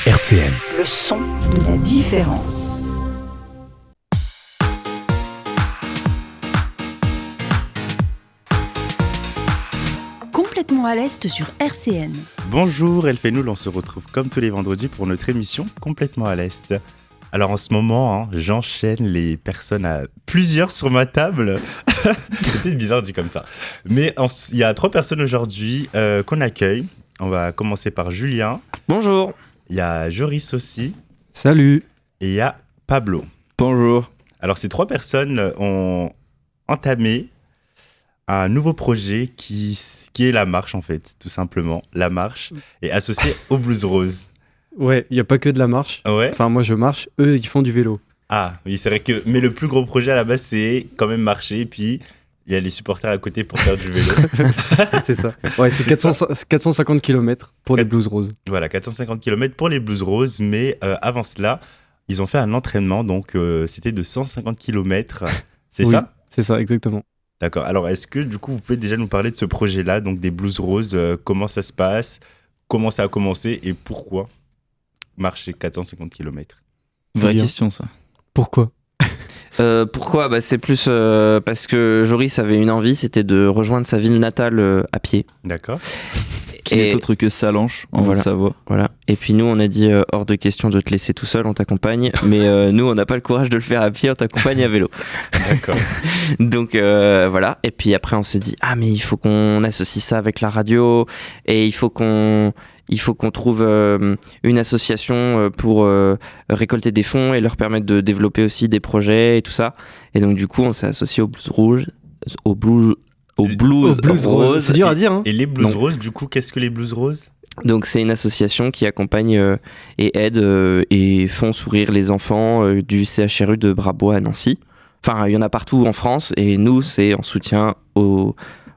RCN. Le son de la différence. Complètement à l'Est sur RCN. Bonjour Elfenoul, on se retrouve comme tous les vendredis pour notre émission Complètement à l'Est. Alors en ce moment, j'enchaîne les personnes à plusieurs sur ma table. C'est bizarre dit comme ça. Mais il y a 3 personnes aujourd'hui qu'on accueille. On va commencer par Julien. Bonjour. Il y a Joris aussi. Salut. Et il y a Pablo. Bonjour. Alors ces 3 personnes ont entamé un nouveau projet qui est la marche en fait, tout simplement. La marche est associée au Blues Rose. Ouais, il n'y a pas que de la marche. Ouais. Enfin, moi je marche, eux ils font du vélo. Ah oui, c'est vrai que... Mais le plus gros projet à la base, c'est quand même marcher, puis il y a les supporters à côté pour faire du vélo. C'est ça. Ouais, c'est 450 km pour les Blues Roses. Voilà, 450 km pour les Blues Roses, mais avant cela, ils ont fait un entraînement, donc c'était de 150 km. C'est oui, ça ? C'est ça, exactement. D'accord. Alors, est-ce que du coup, vous pouvez déjà nous parler de ce projet-là, donc des Blues Roses, comment ça se passe, comment ça a commencé et pourquoi marcher 450 km ? Vraie question, ça. Pourquoi ? Pourquoi ? C'est plus parce que Joris avait une envie, c'était de rejoindre sa ville natale à pied. D'accord. Qui n'est autre que Salanches, en Haute-Savoie. Voilà. Et puis nous, on a dit hors de question de te laisser tout seul, on t'accompagne. Mais nous, on n'a pas le courage de le faire à pied, on t'accompagne à vélo. D'accord. Donc voilà. Et puis après, on s'est dit mais il faut qu'on associe ça avec la radio et il faut qu'on trouve une association pour récolter des fonds et leur permettre de développer aussi des projets et tout ça. Et donc du coup, on s'est associé au Blues Rouge, au Blues Rose. C'est dur à dire. Hein. Et les Blues Roses, du coup, qu'est-ce que les Blues Roses ? Donc c'est une association qui accompagne et aide et font sourire les enfants du CHRU de Brabois à Nancy. Enfin, il y en a partout en France et nous, c'est en soutien au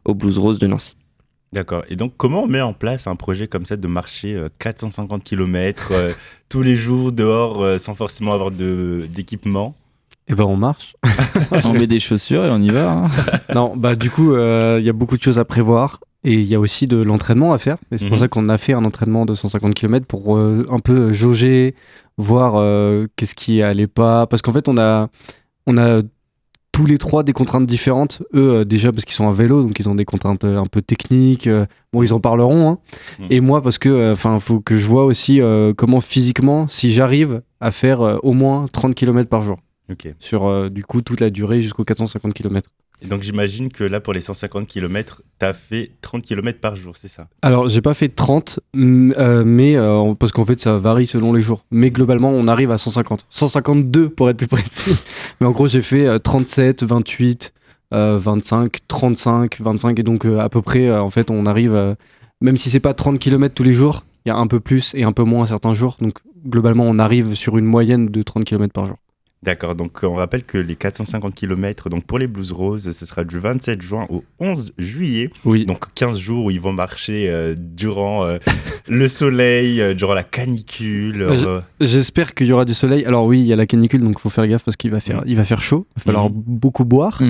Blues Rose de Nancy. D'accord. Et donc, comment on met en place un projet comme ça de marcher 450 km tous les jours dehors sans forcément avoir d'équipement ? Eh ben, on marche. On met des chaussures et on y va. Hein. Non, du coup, il y a beaucoup de choses à prévoir. Et il y a aussi de l'entraînement à faire. Et c'est pour ça qu'on a fait un entraînement de 150 km pour un peu jauger, voir qu'est-ce qui allait pas. Parce qu'en fait, on a tous les 3 des contraintes différentes. Eux, déjà parce qu'ils sont à vélo, donc ils ont des contraintes un peu techniques. Bon, ils en parleront. Hein. Et moi, parce que faut que je vois aussi comment physiquement, si j'arrive à faire au moins 30 km par jour. Okay. Sur du coup toute la durée jusqu'aux 450 km. Et donc j'imagine que là pour les 150 km, t'as fait 30 km par jour, c'est ça ? Alors j'ai pas fait 30, mais parce qu'en fait ça varie selon les jours. Mais globalement on arrive à 150. 152 pour être plus précis. Mais en gros j'ai fait 37, 28, 25, 35, 25 et donc à peu près en fait on arrive, même si c'est pas 30 km tous les jours, il y a un peu plus et un peu moins certains jours. Donc globalement on arrive sur une moyenne de 30 km par jour. D'accord, donc on rappelle que les 450 km donc pour les Blues Roses, ce sera du 27 juin au 11 juillet. Oui. Donc 15 jours où ils vont marcher durant le soleil, durant la canicule. J'espère qu'il y aura du soleil. Alors oui, il y a la canicule, donc il faut faire gaffe parce qu'il va faire chaud. Il va falloir beaucoup boire.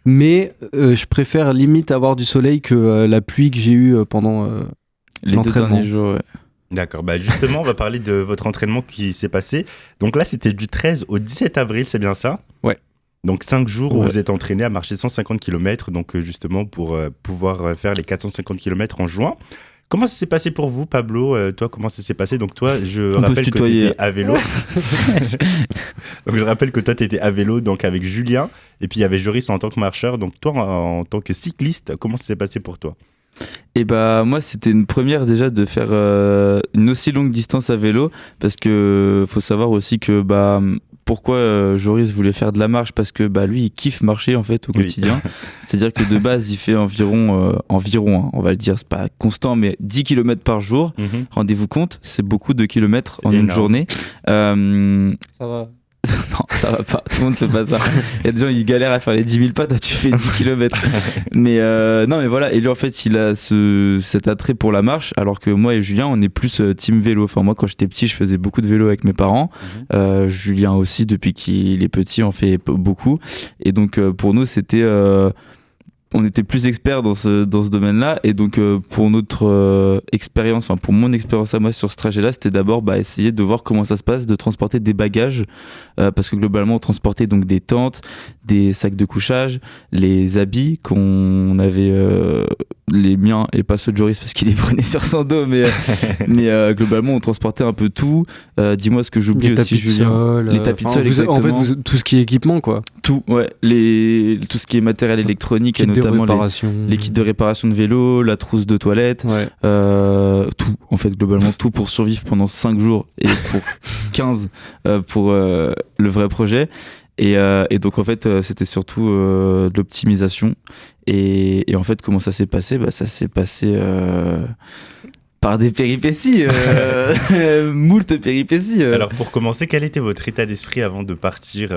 Mais je préfère limite avoir du soleil que la pluie que j'ai eue pendant les 2 derniers jours. Ouais. D'accord, justement, on va parler de votre entraînement qui s'est passé. Donc là, c'était du 13 au 17 avril, c'est bien ça ? Ouais. Donc 5 jours où vous êtes entraîné à marcher 150 km, donc justement pour pouvoir faire les 450 km en juin. Comment ça s'est passé pour vous, Pablo ? Toi, comment ça s'est passé ? Donc toi, je rappelle que tu étais à vélo. Donc je rappelle que toi, tu étais à vélo donc avec Julien, et puis il y avait Joris en tant que marcheur. Donc toi, en tant que cycliste, comment ça s'est passé pour toi ? Et moi c'était une première déjà de faire une aussi longue distance à vélo, parce que faut savoir aussi que pourquoi Joris voulait faire de la marche, parce que lui il kiffe marcher en fait au quotidien. C'est-à-dire que de base il fait environ on va le dire, c'est pas constant, mais 10 km par jour. Rendez-vous compte, c'est beaucoup de kilomètres en une journée. Ça va. Non, ça va pas, tout le monde fait pas ça. Il y a des gens qui galèrent à faire les 10 000 pas, toi tu fais 10 km. Mais non, mais voilà, et lui en fait il a cet attrait pour la marche, alors que moi et Julien on est plus team vélo. Enfin moi quand j'étais petit je faisais beaucoup de vélo avec mes parents. Julien aussi, depuis qu'il est petit, en fait beaucoup. Et donc pour nous c'était on était plus experts dans ce domaine-là, et donc pour notre expérience, enfin pour mon expérience à moi sur ce trajet-là, c'était d'abord essayer de voir comment ça se passe de transporter des bagages, parce que globalement on transportait donc des tentes, des sacs de couchage, les habits qu'on avait, les miens et pas ceux de Joris parce qu'il les prenait sur son dos, mais globalement on transportait un peu tout. Dis-moi ce que j'oublie aussi, Julien. Les tapis de sol, exactement. En fait, tout ce qui est équipement, quoi. Tout, ouais, tout ce qui est matériel électronique, et notamment les kits de réparation de vélo, la trousse de toilette, tout, en fait, globalement, tout pour survivre pendant 5 jours et pour 15 pour le vrai projet. Et donc, en fait, c'était surtout de l'optimisation. Et en fait, comment ça s'est passé ? Ça s'est passé par des péripéties, moult péripéties. Alors, pour commencer, quel était votre état d'esprit avant de partir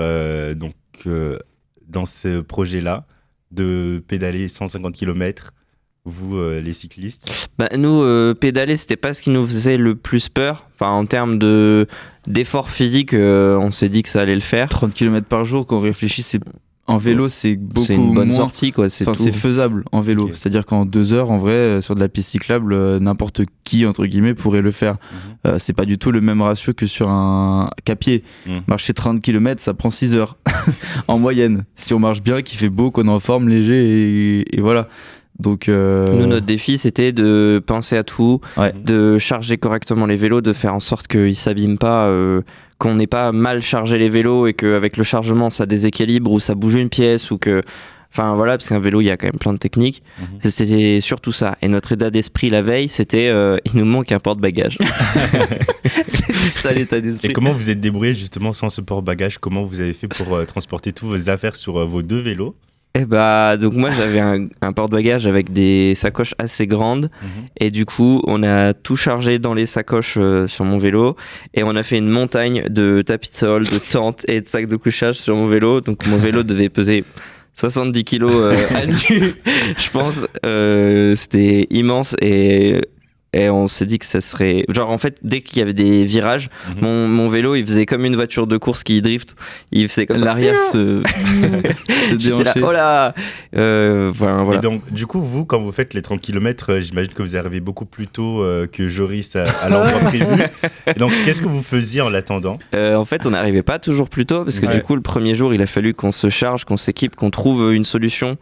dans ce projet-là, de pédaler 150 km, vous, les cyclistes ? Nous, pédaler, c'était pas ce qui nous faisait le plus peur. Enfin, en termes d'effort physique, on s'est dit que ça allait le faire. 30 km par jour, quand on réfléchit, en vélo, c'est beaucoup c'est une bonne moins... sortie, quoi. C'est faisable en vélo. Okay. C'est-à-dire qu'en 2 heures, en vrai, sur de la piste cyclable, n'importe qui, entre guillemets, pourrait le faire. C'est pas du tout le même ratio que sur qu'à pied. Marcher 30 km, ça prend 6 heures en moyenne. Si on marche bien, qu'il fait beau, qu'on est en forme, léger, et voilà. Donc nous, notre défi, c'était de penser à tout, de charger correctement les vélos, de faire en sorte qu'ils s'abîment pas, qu'on n'ait pas mal chargé les vélos et qu'avec le chargement ça déséquilibre ou ça bouge une pièce, ou que... Enfin voilà, parce qu'un vélo, il y a quand même plein de techniques. C'était surtout ça. Et notre état d'esprit la veille, c'était il nous manque un porte-bagages. C'était ça l'état d'esprit. Et comment vous êtes débrouillé justement sans ce porte-bagages ? Comment vous avez fait pour transporter tous vos affaires sur vos 2 vélos ? Donc moi j'avais un porte-bagages avec des sacoches assez grandes, et du coup on a tout chargé dans les sacoches sur mon vélo, et on a fait une montagne de tapis de sol, de tentes et de sacs de couchage sur mon vélo. Donc mon vélo devait peser 70 kilos à nu, je pense. C'était immense, et on s'est dit que ça serait... Genre, en fait, dès qu'il y avait des virages, mon vélo, il faisait comme une voiture de course qui drift. Il faisait comme ça. L'arrière se J'étais là, oh là voilà. Et donc, du coup, vous, quand vous faites les 30 km, j'imagine que vous arrivez beaucoup plus tôt que Joris à l'endroit prévu. Et donc, qu'est-ce que vous faisiez en l'attendant ? En fait, on n'arrivait pas toujours plus tôt, parce que du coup, le premier jour, il a fallu qu'on se charge, qu'on s'équipe, qu'on trouve une solution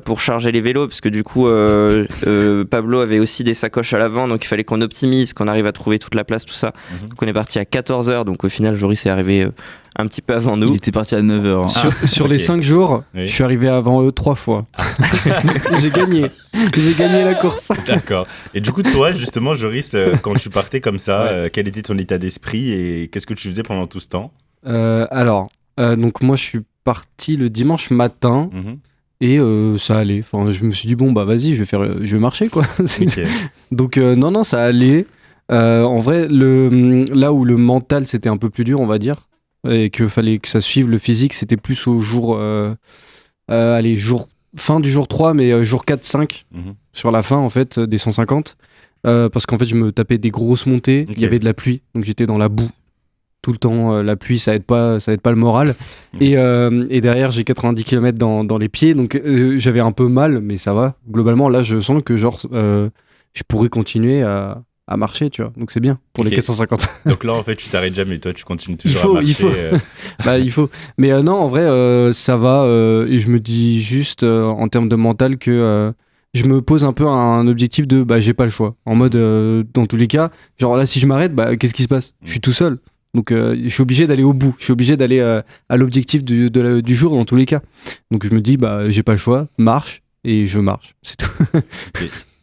pour charger les vélos, parce que du coup, Pablo avait aussi des sacoches à l'avant, donc il fallait qu'on optimise, qu'on arrive à trouver toute la place, tout ça. Donc on est parti à 14h, donc au final Joris est arrivé un petit peu avant nous. Il était parti à 9h. Sur les 5 jours, je suis arrivé avant eux 3 fois. J'ai gagné la course. D'accord. Et du coup, toi, justement, Joris, quand tu partais comme ça, quel était ton état d'esprit et qu'est-ce que tu faisais pendant tout ce temps ? Donc moi je suis parti le dimanche matin. Et ça allait. Enfin, je me suis dit bon vas-y, je vais marcher quoi. Okay. Donc non, ça allait. En vrai, là où le mental c'était un peu plus dur, on va dire, et que fallait que ça suive le physique, c'était plus au jour, fin du jour 3, mais jour 4-5 sur la fin en fait des 150, parce qu'en fait je me tapais des grosses montées. Il y avait de la pluie, donc j'étais dans la boue tout le temps. La pluie, ça aide pas le moral. Et derrière, j'ai 90 km dans les pieds, donc j'avais un peu mal, mais ça va. Globalement, là, je sens que je pourrais continuer à marcher, tu vois. Donc c'est bien pour les 450. Donc là, en fait, tu t'arrêtes jamais, toi, tu continues toujours à marcher. Il faut. Mais non, en vrai, ça va. Et je me dis juste, en termes de mental, que... je me pose un peu un objectif de j'ai pas le choix. En mode, dans tous les cas, genre là, si je m'arrête, qu'est-ce qui se passe ? Je suis tout seul. Donc je suis obligé d'aller au bout, je suis obligé d'aller à l'objectif du jour dans tous les cas. Donc je me dis j'ai pas le choix, marche, et je marche, c'est tout.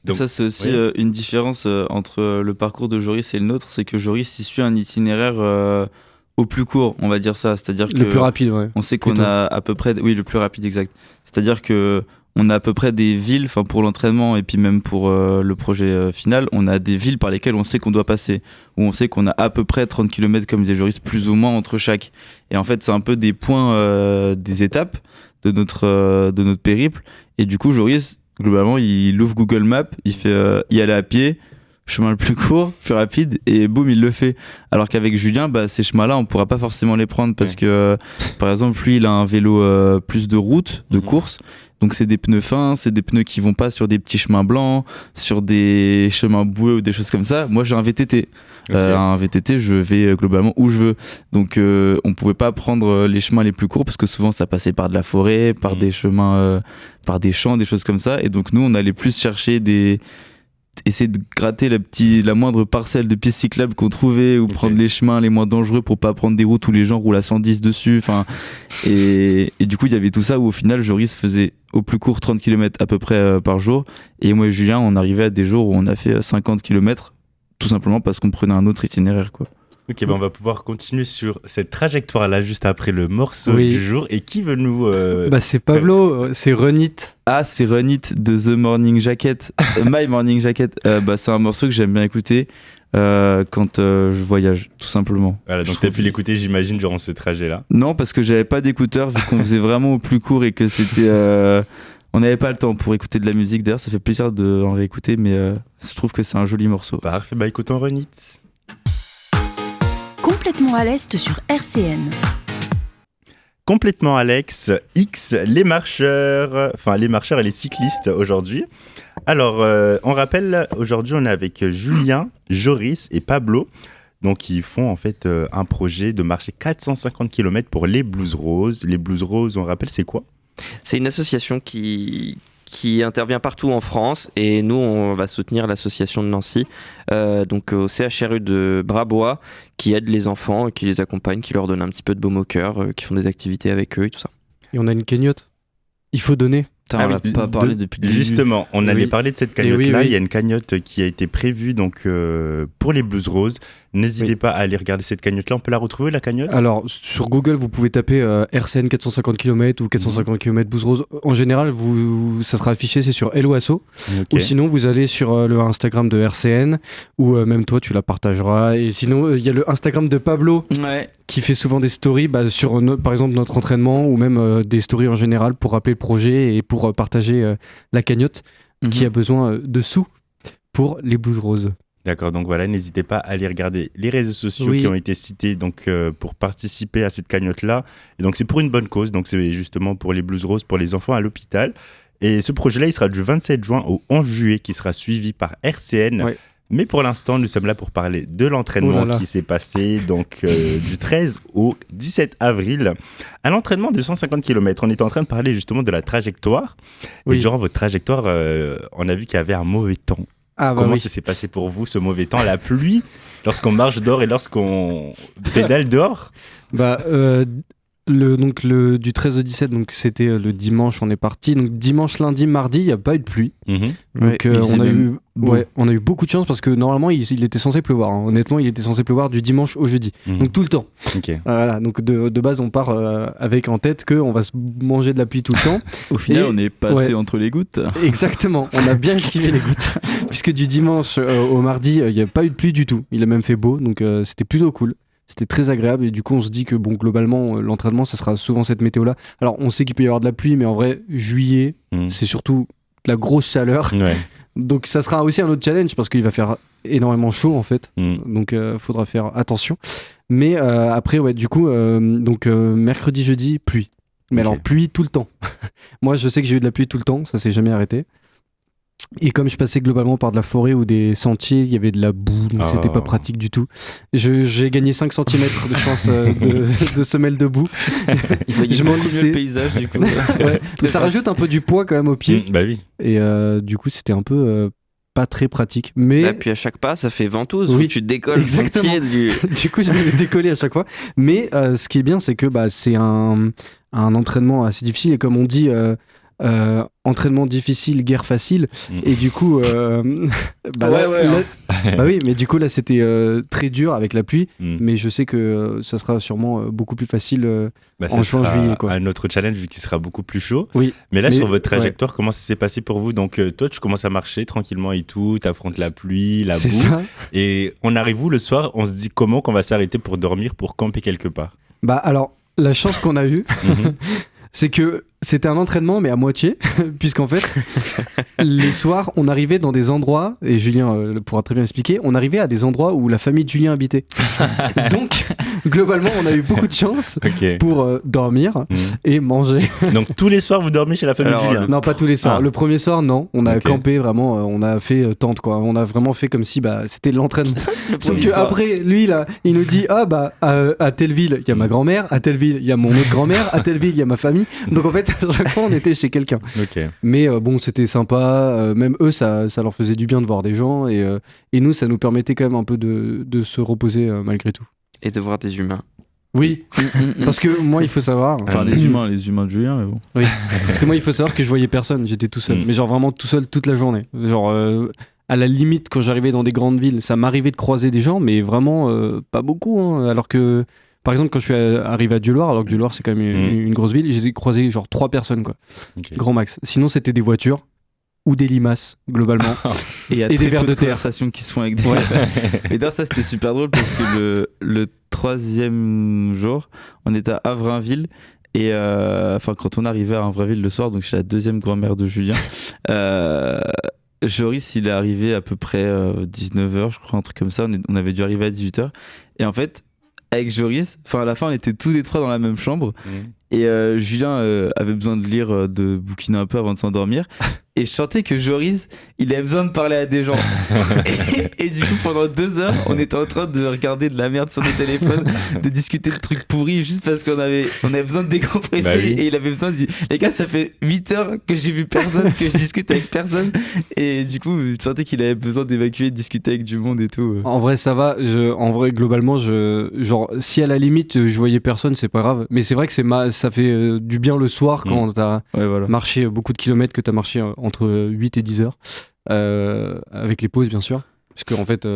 Donc, ça c'est aussi une différence entre le parcours de Joris et le nôtre, c'est que Joris il suit un itinéraire au plus court, on va dire ça, c'est-à-dire que le plus rapide, on sait qu'on a à peu près le plus rapide, exact. C'est-à-dire que on a à peu près des villes, enfin pour l'entraînement et puis même pour le projet final, on a des villes par lesquelles on sait qu'on doit passer, où on sait qu'on a à peu près 30 km comme disait Joris, plus ou moins entre chaque. Et en fait, c'est un peu des points, des étapes de notre périple. Et du coup, Joris, globalement, il ouvre Google Maps, il fait y aller à pied, chemin le plus court, plus rapide, et boum, il le fait. Alors qu'avec Julien, ces chemins-là, on pourra pas forcément les prendre parce que, par exemple, lui, il a un vélo plus de route, de course. Donc c'est des pneus fins, c'est des pneus qui vont pas sur des petits chemins blancs, sur des chemins boueux ou des choses comme ça. Moi j'ai un VTT. Un VTT, je vais globalement où je veux. Donc on pouvait pas prendre les chemins les plus courts parce que souvent ça passait par de la forêt, par des chemins, par des champs, des choses comme ça. Et donc nous on allait plus chercher essayer de gratter la moindre parcelle de piste cyclable qu'on trouvait ou prendre les chemins les moins dangereux pour pas prendre des routes où les gens roulent à 110 dessus. Et du coup il y avait tout ça où au final Joris faisait au plus court 30 km à peu près par jour. Et moi et Julien on arrivait à des jours où on a fait 50 km tout simplement parce qu'on prenait un autre itinéraire, quoi. Ok, on va pouvoir continuer sur cette trajectoire-là juste après le morceau du jour. Et qui veut nous... c'est Pablo, c'est Run It. Ah, c'est Run It de The Morning Jacket, My Morning Jacket. C'est un morceau que j'aime bien écouter quand je voyage, tout simplement. Voilà, donc t'as pu l'écouter, j'imagine, durant ce trajet-là. Non, parce que j'avais pas d'écouteurs vu qu'on faisait vraiment au plus court et que c'était... On n'avait pas le temps pour écouter de la musique. D'ailleurs, ça fait plaisir d'en réécouter, mais je trouve que c'est un joli morceau. Parfait, écoutons Run It. Complètement à l'Est sur RCN. Complètement Alex, les marcheurs et les cyclistes aujourd'hui. Alors, on rappelle, aujourd'hui, on est avec Julien, Joris et Pablo. Donc, ils font en fait un projet de marcher 450 km pour les Blues Roses. Les Blues Roses, on rappelle, c'est quoi ? C'est une association qui intervient partout en France et nous on va soutenir l'association de Nancy donc au CHRU de Brabois qui aide les enfants, qui les accompagne, qui leur donne un petit peu de baume au cœur, qui font des activités avec eux et tout ça. Et on a une cagnotte, il faut donner. On n'a pas parlé depuis le début. Justement, on allait parler de cette cagnotte-là. Il y a une cagnotte qui a été prévue donc, pour les Blues Roses. N'hésitez pas à aller regarder cette cagnotte-là. On peut la retrouver, la cagnotte ? Alors, sur Google, vous pouvez taper RCN 450 km ou 450 km Blues Roses. En général, ça sera affiché, c'est sur Hello Asso. Ou sinon, vous allez sur le Instagram de RCN ou même toi, tu la partageras. Et sinon, il y a le Instagram de Pablo qui fait souvent des stories sur, par exemple, notre entraînement ou même des stories en général pour rappeler le projet et pour partager la cagnotte qui a besoin de sous pour les Blues Roses. D'accord, donc voilà, n'hésitez pas à aller regarder les réseaux sociaux qui ont été cités donc, pour participer à cette cagnotte-là. Et donc c'est pour une bonne cause, donc c'est justement pour les Blues Roses, pour les enfants à l'hôpital. Et ce projet-là, il sera du 27 juin au 11 juillet, qui sera suivi par RCN. Ouais. Mais pour l'instant, nous sommes là pour parler de l'entraînement qui s'est passé donc, du 13 au 17 avril. À l'entraînement de 150 km, on était en train de parler justement de la trajectoire. Et durant votre trajectoire, on a vu qu'il y avait un mauvais temps. Comment ça s'est passé pour vous, ce mauvais temps, la pluie, lorsqu'on marche dehors et lorsqu'on pédale dehors ? Du 13 au 17, donc c'était le dimanche, on est parti. Donc dimanche, lundi, mardi, il n'y a pas eu de pluie. Donc on a eu beaucoup de chance parce que normalement il était censé pleuvoir. Hein. Honnêtement, il était censé pleuvoir du dimanche au jeudi. Donc tout le temps. Voilà, donc de base, on part avec en tête qu'on va se manger de la pluie tout le temps. Au final, on est passé entre les gouttes. Exactement, on a bien esquivé les gouttes. Puisque du dimanche au mardi, il n'y a pas eu de pluie du tout. Il a même fait beau, donc c'était plutôt cool. C'était très agréable et du coup on se dit que globalement l'entraînement ça sera souvent cette météo là. Alors on sait qu'il peut y avoir de la pluie mais en vrai juillet c'est surtout de la grosse chaleur. Donc ça sera aussi un autre challenge parce qu'il va faire énormément chaud en fait. Donc faudra faire attention. Mais après du coup mercredi jeudi pluie. Mais alors pluie tout le temps. Moi je sais que j'ai eu de la pluie tout le temps, ça s'est jamais arrêté. Et comme je passais globalement par de la forêt ou des sentiers, il y avait de la boue, donc c'était pas pratique du tout. J'ai gagné 5 cm de chance de semelle de boue. Je m'enlissais le paysage du coup. Mais ça rajoute un peu du poids quand même au pied. Bah oui. Et du coup c'était un peu pas très pratique. Mais et puis à chaque pas ça fait ventouse, où tu décolles ton pied du coup je devais décoller à chaque fois. Mais ce qui est bien c'est que c'est un entraînement assez difficile et comme on dit entraînement difficile, guerre facile et du coup oui mais du coup là c'était très dur avec la pluie mais je sais que ça sera sûrement beaucoup plus facile en juin juillet quoi. Un autre challenge vu qu'il sera beaucoup plus chaud mais là sur votre trajectoire comment ça s'est passé pour vous donc toi tu commences à marcher tranquillement et tout t'affrontes la pluie, la boue ça. Et on arrive où le soir on se dit comment qu'on va s'arrêter pour dormir, pour camper quelque part? Alors la chance qu'on a eue c'est que c'était un entraînement, mais à moitié, puisqu'en fait, les soirs, on arrivait dans des endroits, et Julien pourra très bien expliquer, on arrivait à des endroits où la famille de Julien habitait. Donc, globalement, on a eu beaucoup de chance pour dormir et manger. Donc, tous les soirs, vous dormez chez la famille de Julien? Non, pas tous les soirs. Le premier soir, non. On a campé vraiment, on a fait tente, quoi. On a vraiment fait comme si c'était l'entraînement. Sauf qu'après, lui, là, il nous dit à telle ville, il y a ma grand-mère, à telle ville, il y a mon autre grand-mère, à telle ville, il y a ma famille. Donc, en fait, à chaque fois, on était chez quelqu'un. Mais bon, c'était sympa. Même eux, ça leur faisait du bien de voir des gens. Et nous, ça nous permettait quand même un peu de se reposer malgré tout. Et de voir des humains. Oui, parce que moi, il faut savoir. Enfin, les humains de Julien, mais bon. Oui, parce que moi, il faut savoir que je voyais personne. J'étais tout seul. Mais genre vraiment tout seul toute la journée. Genre, à la limite, quand j'arrivais dans des grandes villes, ça m'arrivait de croiser des gens, mais vraiment pas beaucoup. Hein, alors que. Par exemple, quand je suis arrivé à Dieulouard, alors que Dieulouard c'est quand même une grosse ville, j'ai croisé genre 3 personnes, quoi. Grand max. Sinon, c'était des voitures ou des limaces, globalement. Et des vers de conversation qui se font avec des Et d'ailleurs, ça c'était super drôle parce que le 3e jour, on était à Avrainville. Et quand on arrivait à Avrainville le soir, donc chez la 2e grand-mère de Julien, Joris il est arrivé à peu près 19h, je crois, un truc comme ça. On avait dû arriver à 18h. Et en fait, avec Joris, à la fin on était tous les 3 dans la même chambre et Julien avait besoin de lire, de bouquiner un peu avant de s'endormir et je sentais que Joris il avait besoin de parler à des gens et du coup pendant 2 heures on était en train de regarder de la merde sur nos téléphones, de discuter de trucs pourris juste parce qu'on avait besoin de décompresser et il avait besoin de dire les gars, ça fait 8 heures que j'ai vu personne, que je discute avec personne, et du coup je sentais qu'il avait besoin d'évacuer, de discuter avec du monde et tout. En vrai ça va, en vrai globalement genre si à la limite je voyais personne c'est pas grave, mais c'est vrai que ça fait du bien le soir quand t'as marché beaucoup de kilomètres, que t'as marché entre 8 et 10 heures avec les pauses bien sûr. Parce qu'en fait,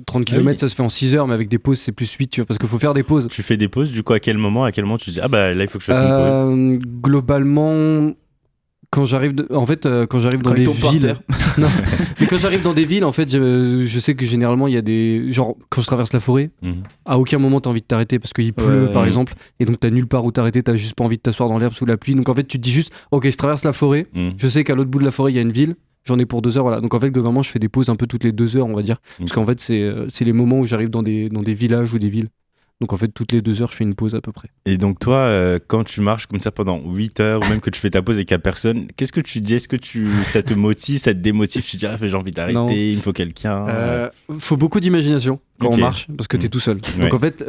30 km ça se fait en 6 heures, mais avec des pauses c'est plus 8, tu vois, parce qu'il faut faire des pauses. Tu fais des pauses, du coup, à quel moment tu dis là il faut que je fasse une pause? Globalement, quand j'arrive dans des villes. Non, mais quand j'arrive dans des villes, en fait, je sais que généralement il y a des. Genre, quand je traverse la forêt, à aucun moment t'as envie de t'arrêter parce qu'il pleut par exemple, et donc t'as nulle part où t'arrêter, t'as juste pas envie de t'asseoir dans l'herbe sous la pluie. Donc en fait, tu te dis juste, ok, je traverse la forêt, je sais qu'à l'autre bout de la forêt il y a une ville. J'en ai pour 2 heures, voilà. Donc en fait, globalement, je fais des pauses un peu toutes les 2 heures, on va dire. Parce qu'en fait, c'est les moments où j'arrive dans des villages ou des villes. Donc en fait, toutes les 2 heures, je fais une pause à peu près. Et donc toi, quand tu marches comme ça pendant 8 heures, ou même que tu fais ta pause et qu'il n'y a personne, qu'est-ce que tu dis? Est-ce que ça te motive, ça te démotive? Tu te dis, j'ai envie d'arrêter, il me faut quelqu'un. Faut beaucoup d'imagination quand on marche, parce que t'es tout seul. Donc en fait,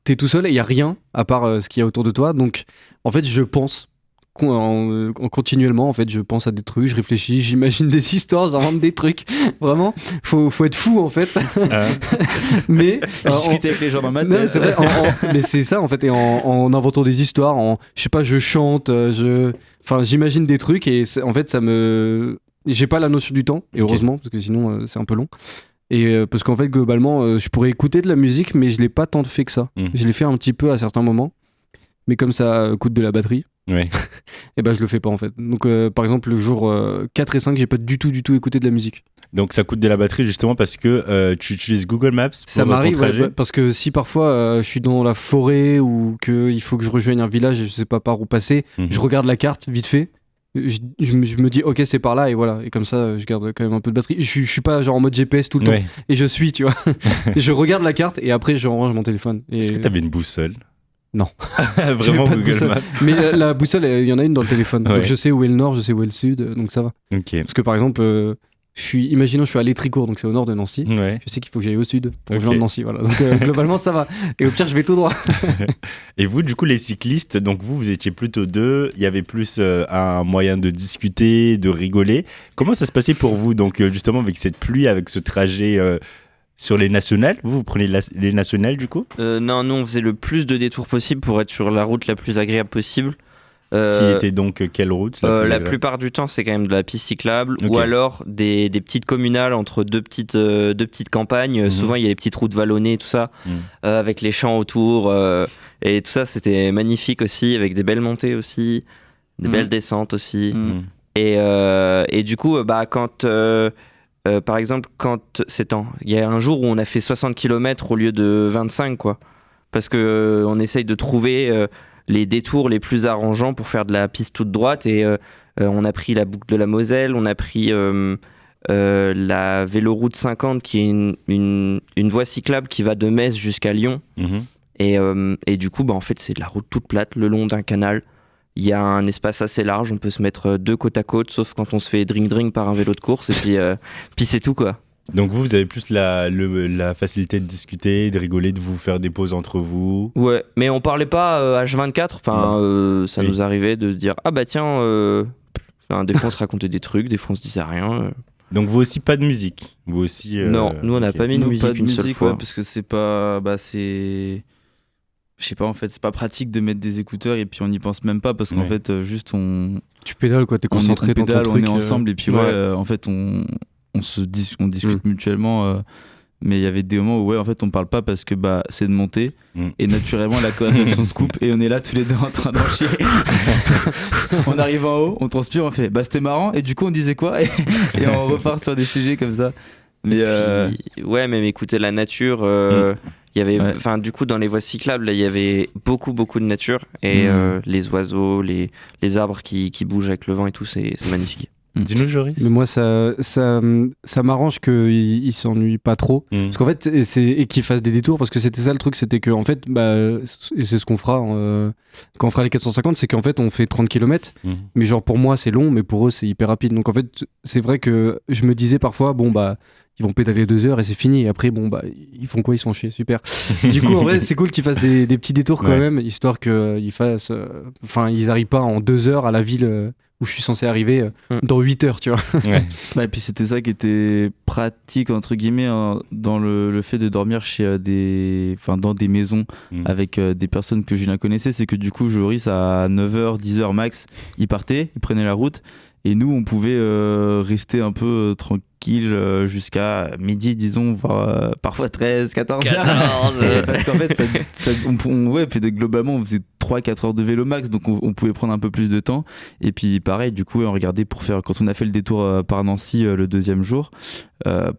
t'es tout seul et il n'y a rien à part ce qu'il y a autour de toi. Donc en fait, je pense continuellement, en fait, je pense à des trucs, je réfléchis, j'imagine des histoires, j'invente des trucs. Vraiment, faut être fou en fait. Mais discuter avec les gens dans ma tête. Non, c'est vrai, mais c'est ça en fait. Et en inventant des histoires, je sais pas, je chante, j'imagine des trucs et en fait, j'ai pas la notion du temps. Et heureusement, parce que sinon, c'est un peu long. Et parce qu'en fait, globalement, je pourrais écouter de la musique, mais je l'ai pas tant fait que ça. Je l'ai fait un petit peu à certains moments, mais comme ça coûte de la batterie. Et je le fais pas en fait. Donc par exemple le jour 4 et 5 j'ai pas du tout écouté de la musique. Donc ça coûte de la batterie justement parce que tu utilises Google Maps pour ça m'arrive, ton trajet. Parce que si parfois je suis dans la forêt ou qu'il faut que je rejoigne un village et je sais pas par où passer, je regarde la carte vite fait, je me dis ok c'est par là et voilà, et comme ça je garde quand même un peu de batterie. Je suis pas genre en mode GPS tout le temps et je suis, tu vois. Je regarde la carte et après je range mon téléphone. Est-ce que t'avais une boussole? Non. Vraiment Google Maps. Mais la boussole, il y en a une dans le téléphone. Donc je sais où est le nord, je sais où est le sud, donc ça va. Parce que par exemple, imaginons je suis à Létricourt, donc c'est au nord de Nancy. Je sais qu'il faut que j'aille au sud pour rejoindre Nancy, voilà. Donc globalement ça va. Et au pire je vais tout droit. Et vous, du coup, les cyclistes, donc vous étiez plutôt deux, il y avait plus un moyen de discuter, de rigoler. Comment ça se passait pour vous, donc justement avec cette pluie, avec ce trajet sur les nationales? Vous prenez les nationales du coup? Non, nous on faisait le plus de détours possible pour être sur la route la plus agréable possible. Qui était donc quelle route? La plupart du temps c'est quand même de la piste cyclable ou alors des petites communales entre deux petites campagnes. Souvent il y a des petites routes vallonnées et tout ça, avec les champs autour, et tout ça c'était magnifique aussi, avec des belles montées aussi, des belles descentes aussi. Et du coup quand par exemple, il y a un jour où on a fait 60 km au lieu de 25, quoi. Parce qu'on essaye de trouver les détours les plus arrangeants pour faire de la piste toute droite. Et on a pris la boucle de la Moselle, on a pris la véloroute 50 qui est une voie cyclable qui va de Metz jusqu'à Lyon. Et du coup, en fait, c'est de la route toute plate le long d'un canal. Il y a un espace assez large, on peut se mettre 2 côte à côte, sauf quand on se fait drink par un vélo de course, et puis c'est tout, quoi. Donc vous avez plus la facilité de discuter, de rigoler, de vous faire des pauses entre vous. Ouais, mais on parlait pas H24, ça nous arrivait de se dire « Ah bah tiens, des fois on se racontait des trucs, des fois on se disait rien. Donc vous aussi, pas de musique? Vous aussi, Non, nous on n'a pas mis de musique une seule fois. Ouais, parce que c'est pas... Je sais pas, en fait, c'est pas pratique de mettre des écouteurs et puis on n'y pense même pas parce qu'en fait, juste Tu pédales, quoi, t'es concentré dans ton truc. On est ensemble et puis en fait, on discute mutuellement. Mais il y avait des moments où en fait, on parle pas parce que c'est de monter et naturellement, la conversation se coupe et on est là tous les deux en train d'en chier. On arrive en haut, on transpire, on fait c'était marrant et du coup, on disait quoi et on repart sur des sujets comme ça. Mais même écouter la nature. Il y avait, du coup, dans les voies cyclables, là, il y avait beaucoup de nature et les oiseaux, les arbres qui bougent avec le vent et tout, c'est magnifique. Dis-nous, Joris. Mais moi, ça m'arrange qu'il s'ennuie pas trop. Parce qu'en fait, et qu'il fasse des détours, parce que c'était ça le truc, c'était que, en fait, et c'est ce qu'on fera quand on fera les 450, c'est qu'en fait, on fait 30 km. Mais genre, pour moi, c'est long, mais pour eux, c'est hyper rapide. Donc, en fait, c'est vrai que je me disais parfois, ils vont pédaler 2 heures et c'est fini. Et après, ils font quoi? Ils sont chiés. Super. Du coup, en vrai, c'est cool qu'ils fassent des petits détours quand même, histoire qu'ils fassent. Ils arrivent pas en 2 heures à la ville où je suis censé arriver dans 8 heures, tu vois. Et puis c'était ça qui était pratique, entre guillemets, dans le fait de dormir chez dans des maisons avec des personnes que Julien connaissait. C'est que du coup, Joris, à 9h, 10h max, il partait, il prenait la route. Et nous, on pouvait rester un peu tranquille jusqu'à midi, disons, voire parfois 13, 14 heures. Parce qu'en fait, puis globalement, on faisait 3-4 heures de vélo max, donc on pouvait prendre un peu plus de temps. Et puis pareil, du coup, on regardait quand on a fait le détour par Nancy le 2e jour,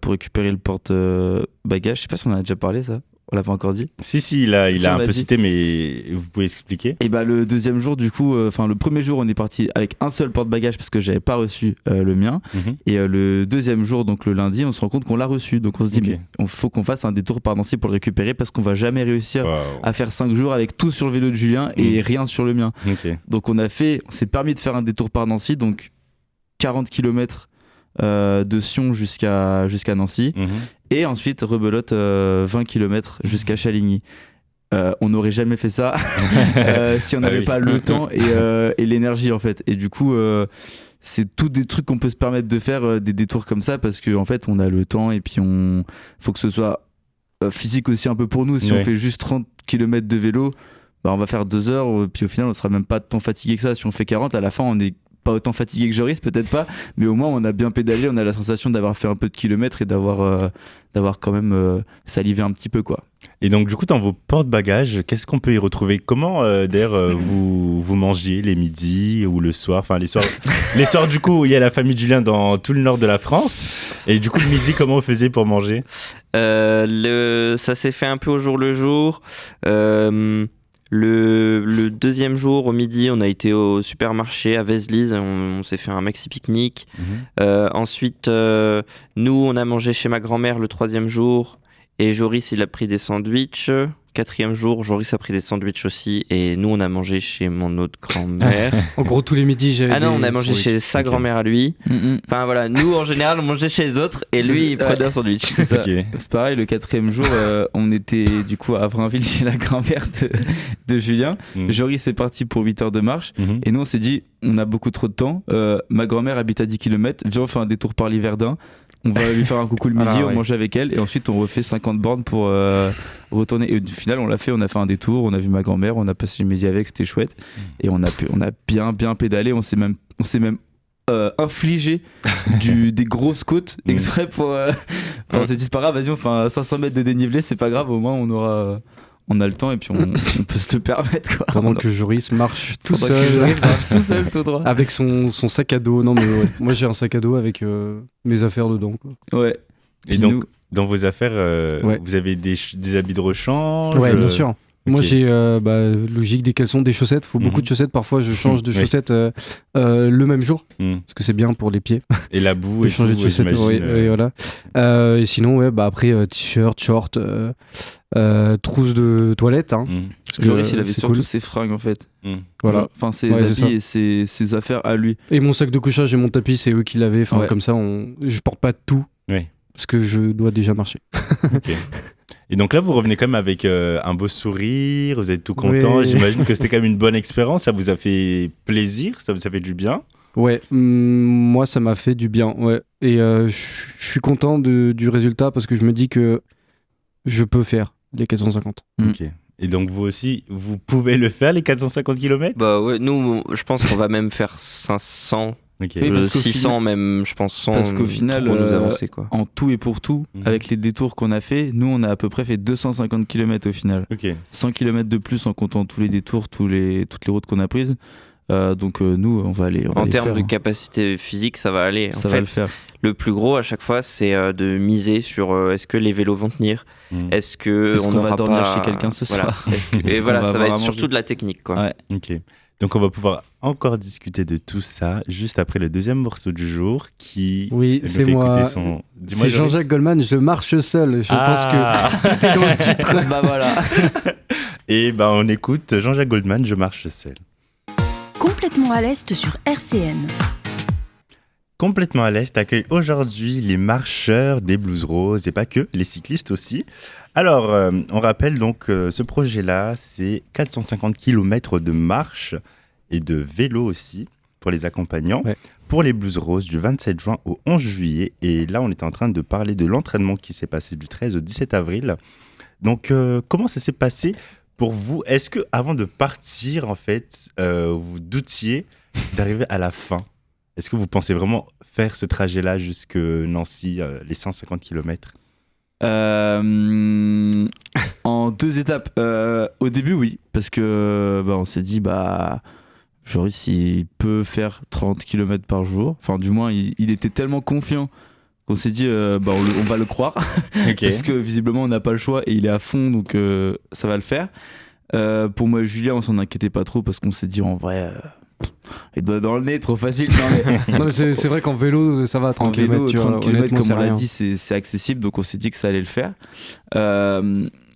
pour récupérer le porte-bagages. Je sais pas si on en a déjà parlé, ça. On l'a pas encore dit. Si, il a un peu cité, mais vous pouvez expliquer. Et le 2e jour, du coup, le 1er jour, on est parti avec un seul porte-bagages parce que j'avais pas reçu le mien. Et le 2e jour, donc le lundi, on se rend compte qu'on l'a reçu. Donc on se dit, mais il faut qu'on fasse un détour par Nancy pour le récupérer parce qu'on va jamais réussir à faire 5 jours avec tout sur le vélo de Julien et rien sur le mien. Donc on s'est permis de faire un détour par Nancy, donc 40 km de Sion jusqu'à Nancy. Et ensuite rebelote 20 km jusqu'à Chaligny. On n'aurait jamais fait ça si on n'avait pas le temps et l'énergie, en fait. Et du coup, c'est tous des trucs qu'on peut se permettre de faire, des détours comme ça, parce qu'en fait, on a le temps et puis faut que ce soit physique aussi un peu pour nous. Si on fait juste 30 km de vélo, on va faire 2 heures, puis au final, on sera même pas tant fatigué que ça. Si on fait 40, à la fin, on est pas autant fatigué que Joris, peut-être pas, mais au moins on a bien pédalé, on a la sensation d'avoir fait un peu de kilomètres et d'avoir quand même salivé un petit peu, quoi. Et donc du coup, dans vos porte-bagages, qu'est-ce qu'on peut y retrouver? Comment d'ailleurs vous mangiez les midis ou le soir, enfin les soirs du coup où il y a la famille de Julien dans tout le nord de la France, et du coup le midi, comment vous faisiez pour manger? Ça s'est fait un peu au jour le jour. Le 2e jour, au midi, on a été au supermarché à Vézelise, on s'est fait un maxi pique-nique. Ensuite, nous, on a mangé chez ma grand-mère le 3e jour, et Joris, il a pris des sandwichs. 4e jour, Joris a pris des sandwichs aussi, et nous, on a mangé chez mon autre grand-mère. En gros, tous les midis, j'avais on a mangé chez sa grand-mère à lui. Enfin voilà, nous, en général, on mangeait chez les autres, et lui, il prenait un sandwich. C'est ça. C'est pareil, le 4e jour, on était du coup à Vrainville chez la grand-mère de Julien. Joris est parti pour 8 heures de marche, et nous, on s'est dit, on a beaucoup trop de temps. Ma grand-mère habite à 10 km, viens, on fait un détour par l'Yverdun. On va lui faire un coucou le midi, on mange avec elle, et ensuite on refait 50 bornes pour retourner. Et au final, on l'a fait, on a fait un détour, on a vu ma grand-mère, on a passé le midi avec, c'était chouette. Et on a bien pédalé, on s'est même infligé des grosses côtes exprès pour. On s'est dit, c'est pas grave, vas-y, on fait 500 mètres de dénivelé, c'est pas grave, au moins on a le temps et puis on peut se le permettre, quoi. Pendant que Joris marche tout seul, tout droit. avec son sac à dos. Non mais moi j'ai un sac à dos avec mes affaires dedans, quoi. Ouais. Et puis donc dans vos affaires, vous avez des habits de rechange? Ouais, bien sûr. Moi Ok. j'ai logique des caleçons, des chaussettes. Faut beaucoup de chaussettes. Parfois je change de Oui. chaussettes le même jour Mhm. parce que c'est bien pour les pieds. Et la boue De et changer tout, de chaussettes. j'imagine, Oui, voilà. Et sinon après t-shirt, short, trousse de toilette. Hein, parce que, Joris, il avait c'est surtout cool. ses fringues en fait. Voilà. Enfin, ses Ouais, c'est habits et ses affaires à lui. Et mon sac de couchage et mon tapis, c'est eux qui l'avaient. Enfin, Ouais. comme ça, je porte pas tout. Oui. Parce que je dois déjà marcher. Ok. Et donc là, vous revenez quand même avec un beau sourire, vous êtes tout content. Oui. J'imagine que c'était quand même une bonne expérience, ça vous a fait plaisir, ça vous a fait du bien. Ouais, moi, ça m'a fait du bien. Ouais. Et je suis content du résultat parce que je me dis que je peux faire les 450. Ok. Et donc vous aussi, vous pouvez le faire, les 450 km? Bah ouais, nous, je pense qu'on va même faire 500, Ok. Oui, parce qu'au 600 final- même, je pense, sans parce qu'au final, trop nous avancer, quoi. En tout et pour tout, Mhm. avec les détours qu'on a fait, nous on a à peu près fait 250 km au final. Ok. 100 km de plus en comptant tous les détours, toutes les routes qu'on a prises. Donc nous, on va aller. On va En les termes faire, de hein. capacité physique, ça va aller. Ça En va fait, le faire. le plus gros à chaque fois, c'est de miser sur est-ce que les vélos vont tenir, est-ce que Est-ce on qu'on va aura dormir pas... chez quelqu'un ce Voilà. soir Est-ce que- Est-ce Et qu'on voilà, va ça va être avoir à surtout manger de la technique, quoi. Ouais. Ok. Donc on va pouvoir encore discuter de tout ça juste après le deuxième morceau du jour qui Oui, nous c'est fait moi. écouter son... Dis-moi, C'est Joris. Jean-Jacques Goldman, je marche seul. Je pense que tout est dans le titre. Bah voilà. Et ben on écoute Jean-Jacques Goldman, Je marche seul. Complètement à l'Est sur RCN. Complètement à l'Est accueille aujourd'hui les marcheurs des Blues Roses et pas que, les cyclistes aussi. Alors, on rappelle donc ce projet-là, c'est 450 km de marche et de vélo aussi pour les accompagnants. Ouais. Pour les Blues Roses du 27 juin au 11 juillet. Et là, on est en train de parler de l'entraînement qui s'est passé du 13 au 17 avril. Donc, comment ça s'est passé pour vous? Est-ce que avant de partir, en fait, vous doutiez d'arriver à la fin? Est-ce que vous pensez vraiment faire ce trajet-là jusque Nancy, les 150 km? En 2 étapes. Au début, oui, parce que on s'est dit, Joris, il peut faire 30 km par jour. Enfin, du moins, il était tellement confiant qu'on s'est dit, on va le croire. Ok. Parce que visiblement, on n'a pas le choix et il est à fond, donc ça va le faire. Pour moi et Julien, on s'en inquiétait pas trop parce qu'on s'est dit, en vrai, les doigts dans le nez, trop facile. Non, mais Non, mais c'est vrai qu'en vélo, ça va, 30 en vélo, km. 30 km, Honnêtement, comme c'est on l'a rien. dit, c'est accessible, donc on s'est dit que ça allait le faire.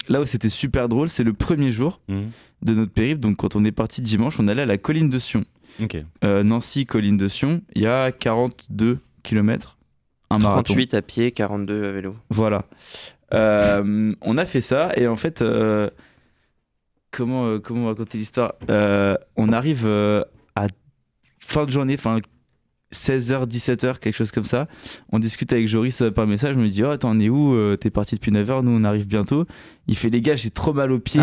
Là où c'était super drôle, c'est le premier jour Mhm. de notre périple. Donc quand on est parti dimanche, on allait à la colline de Sion. Ok. Nancy, colline de Sion, il y a 42 km, un marathon. 38 à pied, 42 à vélo. Voilà. On a fait ça et en fait, comment raconter l'histoire? On arrive à fin de journée, 16h, 17h, quelque chose comme ça. On discute avec Joris par message. Je me dis, oh, attends, on est où? T'es parti depuis 9h, nous on arrive bientôt. Il fait, les gars, j'ai trop mal aux pieds.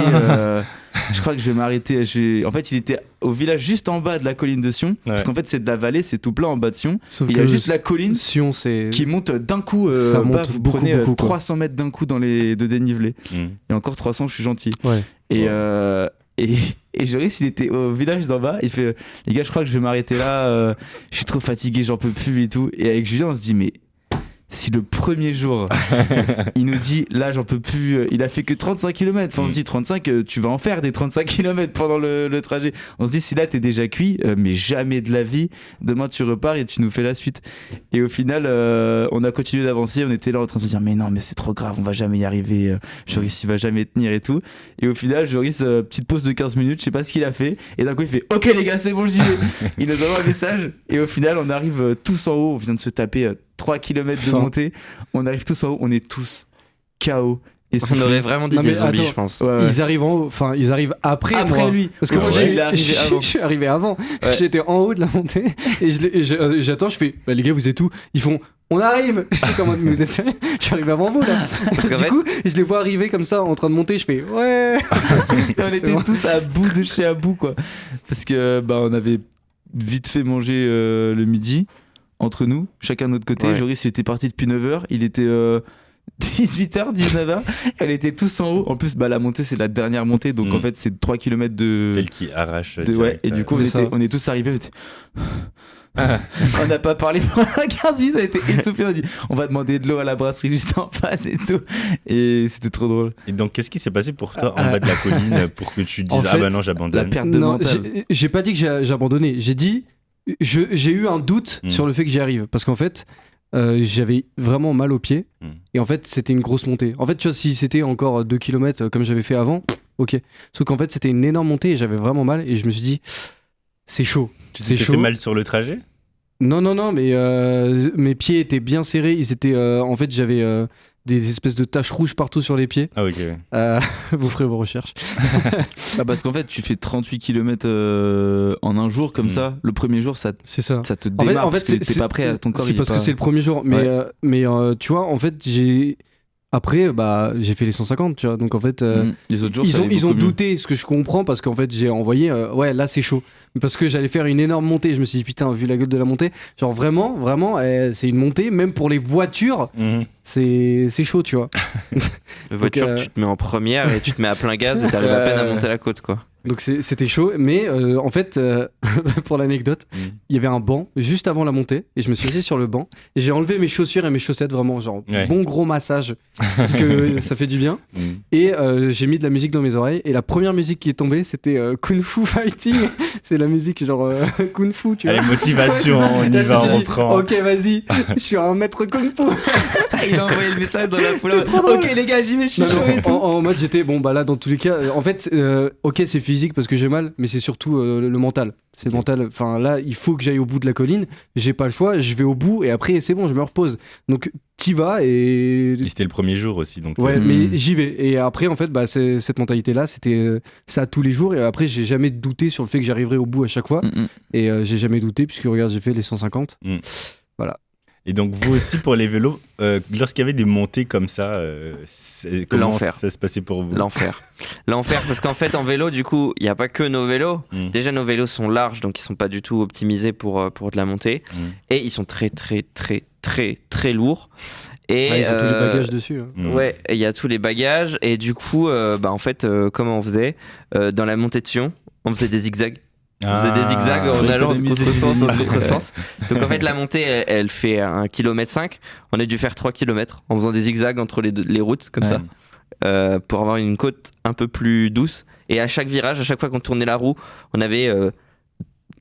Je crois que je vais m'arrêter. En fait, il était au village juste en bas de la colline de Sion. Parce qu'en fait, c'est de la vallée, c'est tout plein en bas de Sion. Sauf Il y que a juste la colline Sion, c'est. qui monte d'un coup. Ça monte vous beaucoup, prenez beaucoup, quoi. 300 mètres d'un coup de dénivelé. Mhm. Et encore 300, je suis gentil. Ouais. Et Joris, il était au village d'en bas. Il fait, les gars, je crois que je vais m'arrêter là. Je suis trop fatigué, j'en peux plus et tout. Et avec Julien, on se dit, mais si le premier jour, il nous dit, là, j'en peux plus, il a fait que 35 km. Enfin, on se dit, 35, tu vas en faire des 35 km pendant le trajet. On se dit, si là, t'es déjà cuit, mais jamais de la vie. Demain, tu repars et tu nous fais la suite. Et au final, on a continué d'avancer. On était là en train de se dire, mais non, mais c'est trop grave, on va jamais y arriver. Joris, il va jamais tenir et tout. Et au final, Joris, petite pause de 15 minutes, je sais pas ce qu'il a fait. Et d'un coup, il fait, ok, les gars, c'est bon, j'y vais. Il nous envoie un message. Et au final, on arrive tous en haut. On vient de se taper 3 km de montée. On arrive tous en haut. On est tous KO. Et On aurait vraiment dit Non, des mais zombies, attends. je pense. Ouais. Ils arrivent en haut, enfin, ils arrivent après moi. lui. Parce que Ouais, moi, ouais, il est arrivé avant. je suis arrivé avant. Ouais. J'étais en haut de la montée et j'attends, je fais, les gars, vous êtes où? Ils font, on arrive. Je suis comme, mais vous êtes sérieux? Je suis arrivé avant vous là. qu'en Du fait- coup, je les vois arriver comme ça en train de monter. Je fais, ouais. Et on C'est était bon. tous à bout de chez à bout, quoi. Parce que on avait vite fait manger le midi entre nous, chacun de notre côté. Ouais. Joris, il était parti depuis 9h. Il était 18h, 19h. Elle était tous en haut. En plus, la montée, c'est la dernière montée. Donc, Mhm. en fait, c'est 3 km de. Celle qui arrache. Ouais, direct, et du coup, c'est ça. on est tous arrivés. On était. On n'a pas parlé pendant 15 minutes, ça a été essoufflé. On dit on va demander de l'eau à la brasserie juste en face et tout. Et c'était trop drôle. Et donc, qu'est-ce qui s'est passé pour toi en bas de la colline pour que tu dises en fait, ah bah non, La j'abandonne. perte de Non, mental. j'ai pas dit que j'ai abandonné. J'ai dit, j'ai eu un doute sur le fait que j'y arrive. Parce qu'en fait, j'avais vraiment mal aux pieds. Et en fait, c'était une grosse montée. En fait, tu vois, si c'était encore 2 km comme j'avais fait avant, ok. Sauf qu'en fait, c'était une énorme montée et j'avais vraiment mal. Et je me suis dit, c'est chaud. Tu C'est t'es chaud. fait mal sur le trajet? Non, mais mes pieds étaient bien serrés. Ils étaient, en fait, j'avais des espèces de taches rouges partout sur les pieds. Ah, ok. Vous ferez vos recherches. Parce qu'en fait, tu fais 38 km en un jour comme ça. Le premier jour, ça C'est ça. te En fait, démarre parce que t'es c'est pas prêt à ton corps. C'est il est parce pas... que c'est le premier jour. Mais tu vois, en fait, après, j'ai fait les 150, tu vois. Donc en fait, Les autres jours, ils ont douté, ce que je comprends, parce qu'en fait, j'ai envoyé, ouais, là c'est chaud. Parce que j'allais faire une énorme montée. Je me suis dit, putain, vu la gueule de la montée, genre vraiment, c'est une montée, même pour les voitures, c'est chaud, tu vois. La voiture, tu te mets en première et tu te mets à plein gaz et t'arrives à peine à monter la côte, quoi. Donc c'était chaud, mais en fait, pour l'anecdote, il y avait un banc juste avant la montée, et je me suis assis sur le banc, et j'ai enlevé mes chaussures et mes chaussettes, vraiment, genre bon gros massage, parce que ça fait du bien, et j'ai mis de la musique dans mes oreilles, et la première musique qui est tombée, c'était Kung Fu Fighting, c'est la musique genre Kung Fu, tu vois. Allez, motivation, on y va, on reprend. Ok, vas-y, je suis un maître Kung Fu. Il a envoyé le message dans la foule. Ok, les gars, j'y vais, je suis Non, chaud et tout. en mode j'étais bon bah là dans tous les cas en fait ok c'est physique parce que j'ai mal mais c'est surtout le mental, c'est le mental, enfin là il faut que j'aille au bout de la colline, j'ai pas le choix, je vais au bout et après c'est bon, je me repose, donc t'y vas et c'était le premier jour aussi donc ouais mais j'y vais, et après en fait bah cette mentalité là c'était ça tous les jours, et après j'ai jamais douté sur le fait que j'arriverais au bout à chaque fois, et j'ai jamais douté puisque regarde j'ai fait les 150. Voilà. Et donc vous aussi pour les vélos, lorsqu'il y avait des montées comme ça, comment L'enfer. ça se passait pour vous? L'enfer parce qu'en fait en vélo du coup il n'y a pas que nos vélos. Déjà nos vélos sont larges donc ils sont pas du tout optimisés pour de la montée, et ils sont très très très très très lourds. Et ils ont tous les bagages dessus. Ouais, il y a tous les bagages, et du coup en fait comment on faisait dans la montée de Sion, on faisait des zigzags. On faisait des zigzags en allant de contresens en contresens. Donc en fait la montée elle fait 1,5 km. On a dû faire 3 km en faisant des zigzags entre les routes comme ça, pour avoir une côte un peu plus douce. Et à chaque virage, à chaque fois qu'on tournait la roue, on avait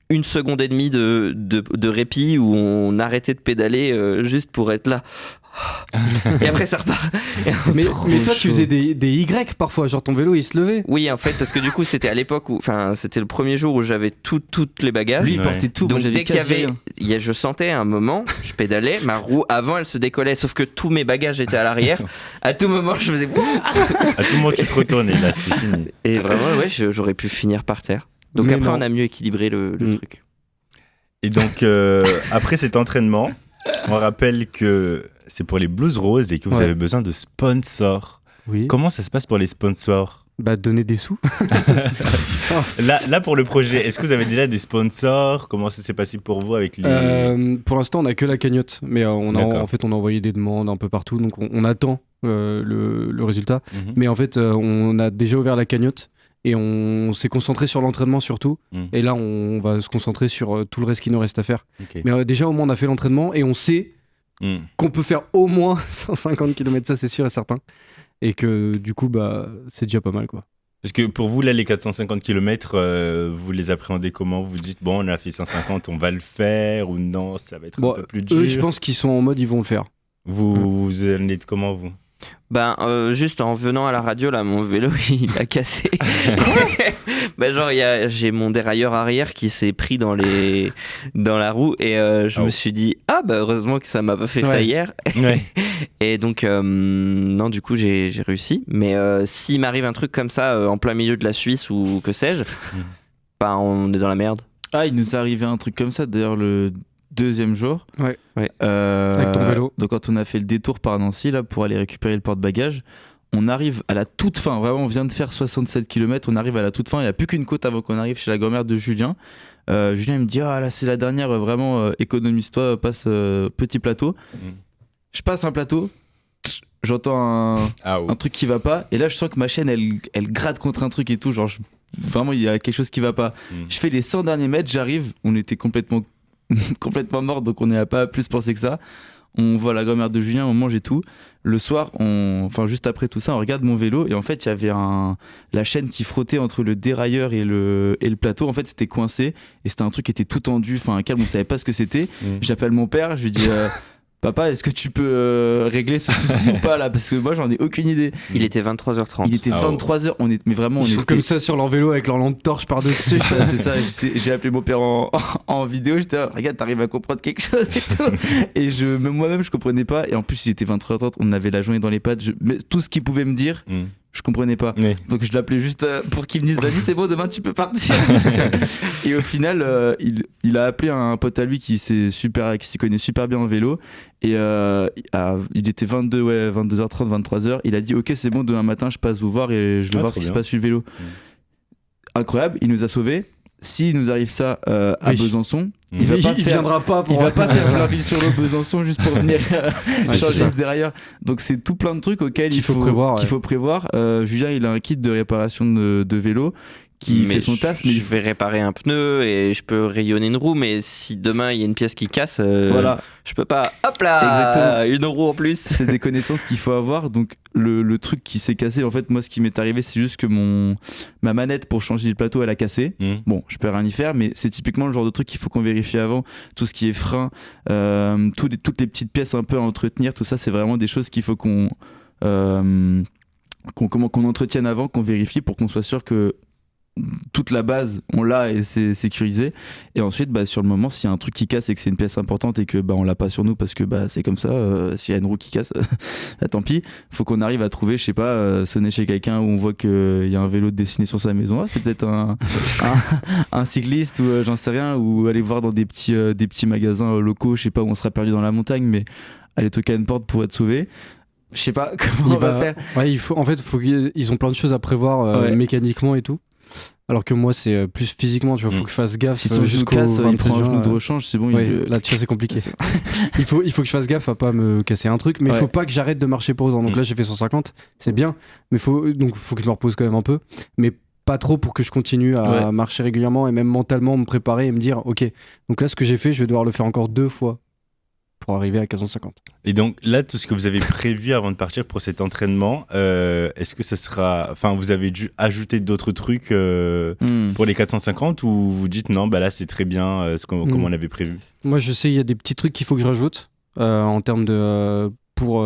1 seconde et demie de répit où on arrêtait de pédaler juste pour être là. Et après ça repart. Mais toi tu faisais des Y parfois, genre ton vélo il se levait. Oui en fait parce que du coup c'était à l'époque où, enfin c'était le premier jour où j'avais toutes les bagages. Lui il portait tout. Donc moi, dès qu'il y avait, je sentais à un moment, je pédalais, ma roue avant elle se décollait, sauf que tous mes bagages étaient à l'arrière. À tout moment je faisais à tout moment tu te retournais, là c'était fini. Et vraiment ouais j'aurais pu finir par terre. Donc mais après on a mieux équilibré le truc. Et donc après cet entraînement, on rappelle que c'est pour les Blues Roses et que vous avez besoin de sponsors. Oui. Comment ça se passe pour les sponsors? Bah donner des sous. là pour le projet, est-ce que vous avez déjà des sponsors? Comment ça s'est passé pour vous avec les... Pour l'instant on a que la cagnotte, mais en fait on a envoyé des demandes un peu partout, donc on attend le résultat. Mais en fait on a déjà ouvert la cagnotte et on s'est concentré sur l'entraînement surtout, et là on va se concentrer sur tout le reste qui nous reste à faire. Mais déjà au moins on a fait l'entraînement et on sait qu'on peut faire au moins 150 km, ça c'est sûr et certain, et que du coup bah c'est déjà pas mal quoi. Parce que pour vous là les 450 km vous les appréhendez comment? Vous vous dites bon on a fait 150, on va le faire, ou non ça va être un peu plus dur? Eux je pense qu'ils sont en mode ils vont le faire. Vous en êtes comment vous? Ben juste en venant à la radio là mon vélo il a cassé. Ben genre j'ai mon dérailleur arrière qui s'est pris dans la roue, et je me suis dit ah bah heureusement que ça m'a pas fait ça hier. Et donc non du coup j'ai réussi, mais s'il m'arrive un truc comme ça en plein milieu de la Suisse ou que sais-je, bah on est dans la merde. Il nous est arrivé un truc comme ça d'ailleurs le 2e jour. Avec ton vélo. Donc quand on a fait le détour par Nancy là pour aller récupérer le porte-bagages, on arrive à la toute fin, vraiment on vient de faire 67 km, on arrive à la toute fin, il n'y a plus qu'une côte avant qu'on arrive chez la grand-mère de Julien. Julien il me dit là c'est la dernière, vraiment économise-toi, passe petit plateau. Je passe un plateau, j'entends un truc qui va pas, et là je sens que ma chaîne elle gratte contre un truc et tout, genre vraiment il y a quelque chose qui va pas. Je fais les 100 derniers mètres, j'arrive, on était complètement complètement morte, donc on n'a pas plus pensé que ça. On voit la grand-mère de Julien, on mange et tout. Le soir, juste après tout ça, on regarde mon vélo et en fait, il y avait la chaîne qui frottait entre le dérailleur et le plateau. En fait, c'était coincé et c'était un truc qui était tout tendu, enfin un câble, on savait pas ce que c'était. J'appelle mon père, je lui dis papa, est-ce que tu peux régler ce souci ou pas là, parce que moi j'en ai aucune idée. Il était 23h30. Il était 23h, mais vraiment on Ils sont était comme ça sur leur vélo avec leur lampe torche par-dessus. c'est ça, j'ai appelé mon père en vidéo, j'étais là, regarde, t'arrives à comprendre quelque chose et tout. Et même moi-même je comprenais pas, et en plus il était 23h30, on avait la journée dans les pattes, mais tout ce qu'il pouvait me dire, je comprenais pas. Oui. Donc je l'appelais juste pour qu'il me dise vas-y c'est bon, demain tu peux partir. Et au final il a appelé un pote à lui qui s'y connaît super bien en vélo, et il était 22h30, 23h, il a dit ok c'est bon, demain matin je passe vous voir et je vais voir ce qui se passe sur le vélo. Incroyable, il nous a sauvés. S'il nous arrive ça à Besançon, il viendra pas pour... Il va pas faire Blainville-sur-Lot Besançon juste pour venir changer ce derrière. Donc c'est tout plein de trucs auxquels il faut prévoir. Julien, il a un kit de réparation de vélo qui fait son taf, mais je vais réparer un pneu et je peux rayonner une roue, mais si demain il y a une pièce qui casse, je peux pas, hop là, une roue en plus. C'est des connaissances qu'il faut avoir. Donc le truc qui s'est cassé, en fait moi ce qui m'est arrivé, c'est juste que ma manette pour changer le plateau elle a cassé. Bon, je peux rien y faire, mais c'est typiquement le genre de truc qu'il faut qu'on vérifie avant. Tout ce qui est frein, toutes les petites pièces un peu à entretenir, tout ça c'est vraiment des choses qu'il faut qu'on entretienne avant, qu'on vérifie pour qu'on soit sûr que toute la base on l'a et c'est sécurisé. Et ensuite sur le moment, s'il y a un truc qui casse et que c'est une pièce importante et que on l'a pas sur nous parce que c'est comme ça, s'il y a une roue qui casse tant pis, faut qu'on arrive à trouver, je sais pas, sonner chez quelqu'un où on voit qu'il y a un vélo dessiné sur sa maison, c'est peut-être un cycliste ou j'en sais rien, ou aller voir dans des petits magasins locaux, je sais pas, où on sera perdu dans la montagne, mais aller toquer à une porte pour être sauvé. Je sais pas comment on va faire. Ouais, ils ont plein de choses à prévoir mécaniquement et tout. Alors que moi c'est plus physiquement, tu vois, faut que je fasse gaffe. Si son genou casse, il prend un genou de rechange, c'est bon. Là tu vois, c'est compliqué. il faut que je fasse gaffe à pas me casser un truc, mais il faut pas que j'arrête de marcher pour autant. Donc là j'ai fait 150, c'est bien, mais faut que je me repose quand même un peu, mais pas trop pour que je continue à marcher régulièrement et même mentalement me préparer et me dire ok, donc là ce que j'ai fait, je vais devoir le faire encore 2 fois pour arriver à 450. Et donc là, tout ce que vous avez prévu avant de partir pour cet entraînement, est-ce que ça sera... Enfin, vous avez dû ajouter d'autres trucs pour les 450, ou vous dites non, là c'est très bien comme on avait prévu? Moi je sais, il y a des petits trucs qu'il faut que je rajoute en termes de... pour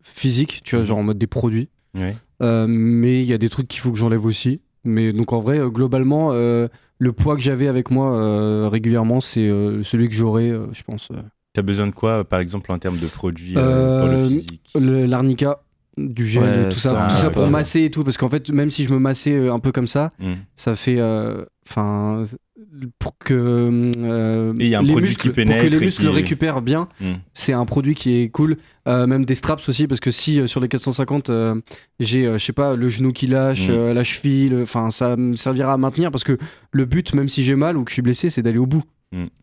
physique, tu vois, genre en mode des produits. Mais il y a des trucs qu'il faut que j'enlève aussi. Mais donc en vrai, globalement, le poids que j'avais avec moi régulièrement, c'est celui que j'aurai, je pense... T'as besoin de quoi, par exemple, en termes de produits pour le physique? L'arnica, du gel, tout ça pour masser et tout, parce qu'en fait, même si je me massais un peu comme ça, ça fait... pour que y a un produit qui pénètre, pour que les muscles récupèrent bien, c'est un produit qui est cool. Même des straps aussi, parce que si sur les 450 j'ai je sais pas, le genou qui lâche, la cheville, ça me servira à maintenir, parce que le but, même si j'ai mal ou que je suis blessé, c'est d'aller au bout.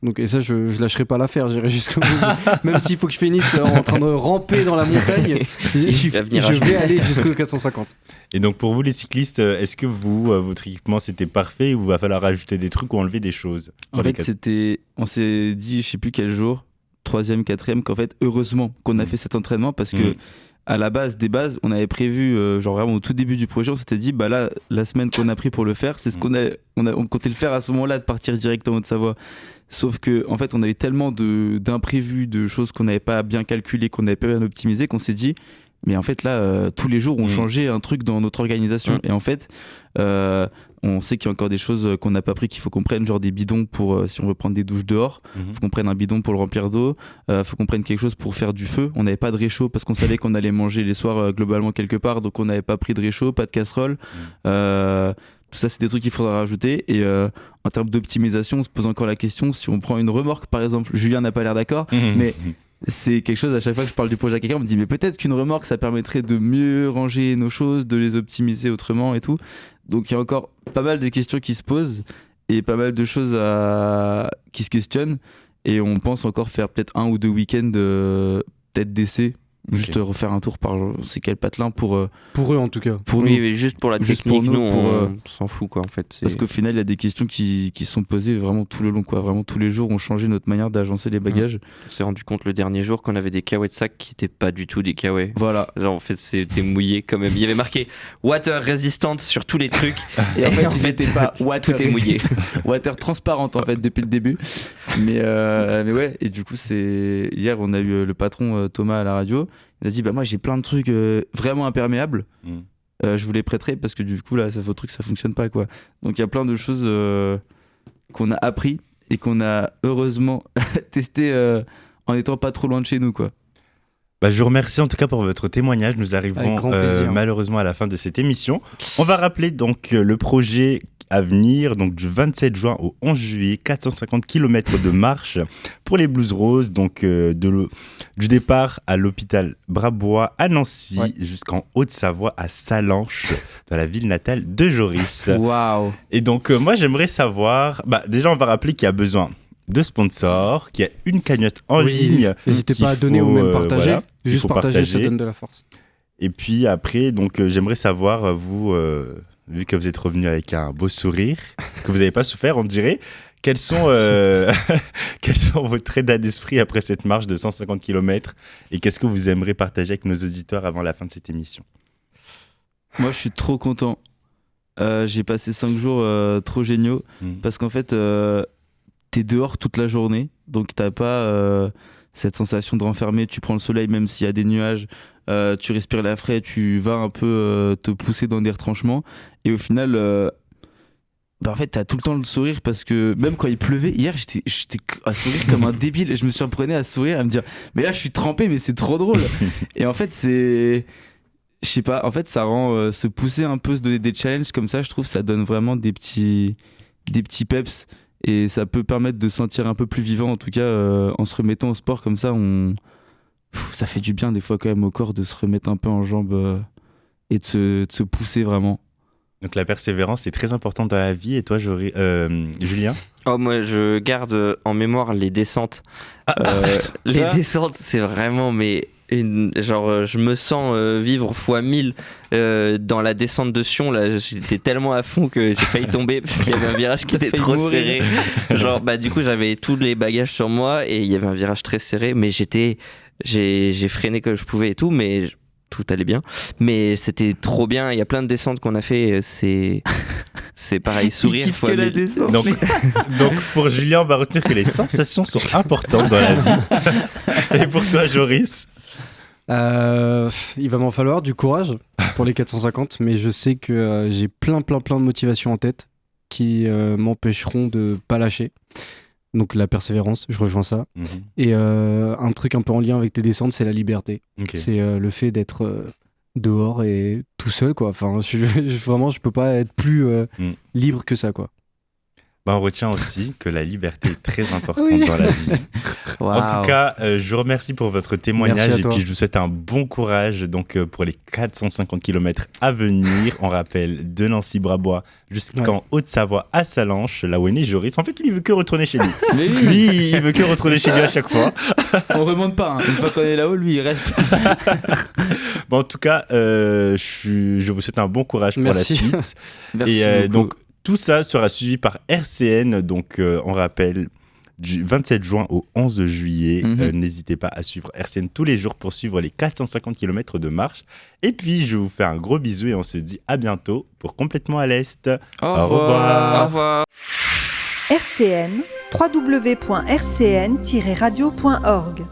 Donc, et ça je lâcherai pas l'affaire, j'irai jusqu'au bout. Même s'il faut que je finisse en train de ramper dans la montagne, je vais aller jusqu'au 450. Et donc pour vous les cyclistes, est-ce que votre équipement c'était parfait, ou va falloir rajouter des trucs ou enlever des choses? En fait on s'est dit, je sais plus quel jour, 3e, 4e, qu'en fait heureusement qu'on a fait cet entraînement, parce que à la base des bases, on avait prévu, genre vraiment au tout début du projet, on s'était dit, là, la semaine qu'on a pris pour le faire, c'est ce on comptait le faire à ce moment-là, de partir direct en Haute-Savoie. Sauf que, en fait, on avait tellement d'imprévus, de choses qu'on n'avait pas bien calculées, qu'on n'avait pas bien optimisées, qu'on s'est dit, mais en fait, là, tous les jours, on changeait un truc dans notre organisation. Et en fait, on sait qu'il y a encore des choses qu'on n'a pas pris, qu'il faut qu'on prenne, genre des bidons pour, si on veut prendre des douches dehors, faut qu'on prenne un bidon pour le remplir d'eau, faut qu'on prenne quelque chose pour faire du feu. On n'avait pas de réchaud parce qu'on savait qu'on allait manger les soirs globalement quelque part, donc on n'avait pas pris de réchaud, pas de casserole. Tout ça, c'est des trucs qu'il faudra rajouter. Et en termes d'optimisation, on se pose encore la question, si on prend une remorque par exemple, Julien n'a pas l'air d'accord, mais c'est quelque chose, à chaque fois que je parle du projet à quelqu'un, on me dit mais peut-être qu'une remorque ça permettrait de mieux ranger nos choses, de les optimiser autrement et tout. Donc il y a encore pas mal de questions qui se posent et pas mal de choses qui se questionnent, et on pense encore faire peut-être 1 ou 2 week-ends peut-être d'essai Juste refaire un tour par ces quels patelins pour eux en tout cas. Pour oui, nous. mais juste pour la Juste technique, pour nous, nous, on s'en fout quoi en fait. Parce qu'au final, il y a des questions qui sont posées vraiment tout le long, quoi. Vraiment tous les jours, on changeait notre manière d'agencer les bagages. On s'est rendu compte le dernier jour qu'on avait des kawaii de sac qui n'étaient pas du tout des kawaii. Voilà. Genre en fait, c'était mouillé quand même. Il y avait marqué water résistante sur tous les trucs. Et en fait, ils n'étaient pas water tout est mouillé. water transparente en fait depuis le début. Mais ouais. Et du coup, hier, on a eu le patron Thomas à la radio. Il a dit moi j'ai plein de trucs vraiment imperméables. Je vous les prêterai parce que du coup là vos trucs ça fonctionne pas quoi. Donc il y a plein de choses qu'on a appris et qu'on a heureusement testé en étant pas trop loin de chez nous quoi. Je vous remercie en tout cas pour votre témoignage. Nous arrivons malheureusement à la fin de cette émission. On va rappeler donc le projet à venir, donc du 27 juin au 11 juillet, 450 km de marche pour les Blues Roses, donc du départ à l'hôpital Brabois à Nancy jusqu'en Haute-Savoie à Salanches, dans la ville natale de Joris. Waouh. Et donc moi j'aimerais savoir, déjà on va rappeler qu'il y a besoin de sponsors, qu'il y a une cagnotte en ligne. N'hésitez pas à donner ou même partager. Voilà, juste partager, ça donne de la force. Et puis après, donc j'aimerais savoir, vous, vu que vous êtes revenu avec un beau sourire, que vous n'avez pas souffert, on dirait, quels sont vos traits d'esprit après cette marche de 150 km et qu'est-ce que vous aimeriez partager avec nos auditeurs avant la fin de cette émission? Moi, je suis trop content. J'ai passé 5 jours trop géniaux parce qu'en fait, t'es dehors toute la journée, donc t'as pas cette sensation de renfermer. Tu prends le soleil même s'il y a des nuages, tu respires l'air frais, tu vas un peu te pousser dans des retranchements et au final en fait t'as tout le temps le sourire parce que même quand il pleuvait hier j'étais à sourire comme un débile et je me surprenais à sourire à me dire mais là je suis trempé mais c'est trop drôle. Et en fait je sais pas, en fait ça rend se pousser un peu, se donner des challenges comme ça, je trouve ça donne vraiment des petits peps et ça peut permettre de se sentir un peu plus vivant en tout cas en se remettant au sport comme ça. Ça fait du bien des fois quand même au corps de se remettre un peu en jambes et de se pousser vraiment. Donc la persévérance est très importante dans la vie. Et toi, Julien? Moi je garde en mémoire les descentes. Les descentes c'est vraiment je me sens vivre fois 1000 dans la descente de Sion. Là j'étais tellement à fond que j'ai failli tomber parce qu'il y avait un virage qui était trop serré. Du coup j'avais tous les bagages sur moi et il y avait un virage très serré, mais j'ai freiné comme je pouvais et tout, mais tout allait bien, mais c'était trop bien. Il y a plein de descentes qu'on a fait, c'est pareil, sourire fois la descente. Donc pour Julien, on va retenir que les sensations sont importantes dans la vie. Et pour toi, Joris? Il va m'en falloir du courage pour les 450, mais je sais que j'ai plein de motivations en tête qui m'empêcheront de pas lâcher. Donc la persévérance, je rejoins ça. Et un truc un peu en lien avec tes descentes, c'est la liberté. Okay. C'est le fait d'être dehors et tout seul, quoi. Enfin, vraiment, je peux pas être plus libre que ça, quoi. On retient aussi que la liberté est très importante dans la vie. Wow. En tout cas, je vous remercie pour votre témoignage et puis je vous souhaite un bon courage donc, pour les 450 km à venir. On rappelle de Nancy-Brabois jusqu'en Haute-Savoie à Salanches, là où est né Joris. En fait, lui, il veut que retourner chez lui. Lui, il veut que retourner chez lui à chaque fois. On remonte pas. Une fois qu'on est là-haut, lui, il reste. En tout cas, je vous souhaite un bon courage pour la suite. Merci beaucoup. Donc, tout ça sera suivi par RCN, donc on rappelle, du 27 juin au 11 juillet. N'hésitez pas à suivre RCN tous les jours pour suivre les 450 km de marche. Et puis, je vous fais un gros bisou et on se dit à bientôt pour Complètement à l'Est. Au revoir. Au revoir. RCN, www.rcn-radio.org